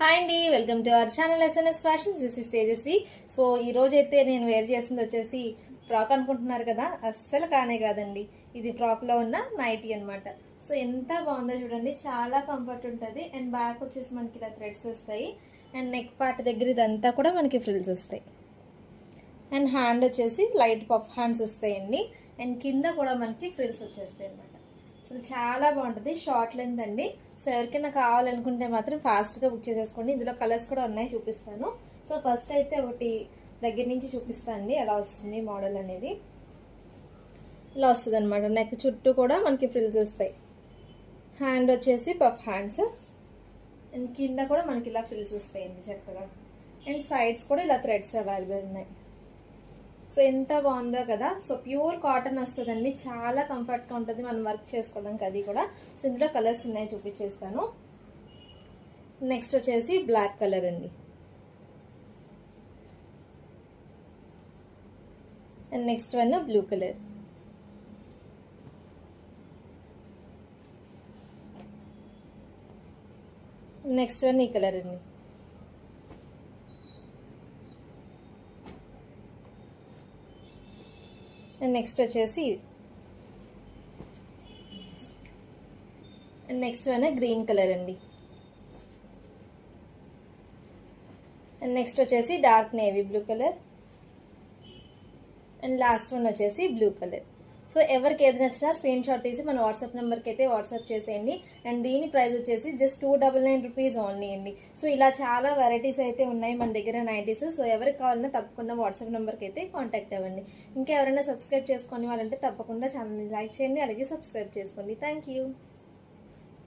Hi అండి, welcome to our channel SNS fashions. This is Tejaswi. So ఈ రోజు అయితే నేను వేర్ చేసింది వచ్చేసి ఫ్రాక్ అనుకుంటున్నారు కదా, అస్సలు కానే కాదండి. ఇది ఫ్రాక్లో ఉన్న నైటీ అనమాట. సో ఎంత బాగుందో చూడండి, చాలా కంఫర్ట్ ఉంటుంది. అండ్ బ్యాక్ వచ్చేసి మనకి ఇలా థ్రెడ్స్ వస్తాయి. అండ్ నెక్ పార్ట్ దగ్గర ఇదంతా కూడా మనకి ఫ్రిల్స్ వస్తాయి. అండ్ హ్యాండ్ వచ్చేసి లైట్ పఫ్ హ్యాండ్స్ వస్తాయండి. అండ్ కింద కూడా మనకి ఫ్రిల్స్ వచ్చేస్తాయి అనమాట. అసలు చాలా బాగుంటుంది. షార్ట్ లెంత్ అండి. సో ఎవరికైనా కావాలనుకుంటే మాత్రం ఫాస్ట్గా బుక్ చేసేసుకోండి. ఇందులో కలర్స్ కూడా ఉన్నాయి, చూపిస్తాను. సో ఫస్ట్ అయితే ఒకటి దగ్గర నుంచి చూపిస్తాను అండి ఎలా వస్తుంది మోడల్ అనేది. ఇలా వస్తుంది అనమాట. నెక్ చుట్టూ కూడా మనకి ఫ్రిల్స్ వస్తాయి. హ్యాండ్ వచ్చేసి పఫ్ హ్యాండ్స్. అండ్ కింద కూడా మనకి ఇలా ఫ్రిల్స్ వస్తాయండి చక్కగా. అండ్ సైడ్స్ కూడా ఇలా థ్రెడ్స్ అవైలబుల్ ఉన్నాయి. సో ఎంత బాగుందో కదా. సో ప్యూర్ కాటన్ వస్తుందండి, చాలా కంఫర్ట్గా ఉంటుంది మనం వర్క్ చేసుకోవడానికి. అది కూడా సో ఇందులో కలర్స్ ఉన్నాయి, చూపించేస్తాను. నెక్స్ట్ వచ్చేసి బ్లాక్ కలర్ అండి. And next one blue colour. Next one ఈ కలర్ అండి. అండ్ నెక్స్ట్ వచ్చేసి నెక్స్ట్ వన్ గ్రీన్ కలర్ అండి. అండ్ నెక్స్ట్ వచ్చేసి dark navy blue colour. And last one వచ్చేసి బ్లూ కలర్. సో ఎవరికి ఏది నచ్చినా స్క్రీన్ షాట్ తీసి మన వాట్సాప్ నెంబర్కి అయితే వాట్సాప్ చేసేయండి. అండ్ దీని ప్రైస్ వచ్చేసి జస్ట్ 299 రూపీస్ ఓన్లీ అండి. సో ఇలా చాలా వెరైటీస్ అయితే ఉన్నాయి మన దగ్గర నైటీస్. సో ఎవరికి కావాలన్నా తప్పకుండా వాట్సాప్ నెంబర్కి అయితే కాంటాక్ట్ అవ్వండి. ఇంకా ఎవరైనా సబ్స్క్రైబ్ చేసుకునే వాళ్ళంటే తప్పకుండా ఛానల్ని లైక్ చేయండి, అలాగే సబ్స్క్రైబ్ చేసుకోండి. Thank you.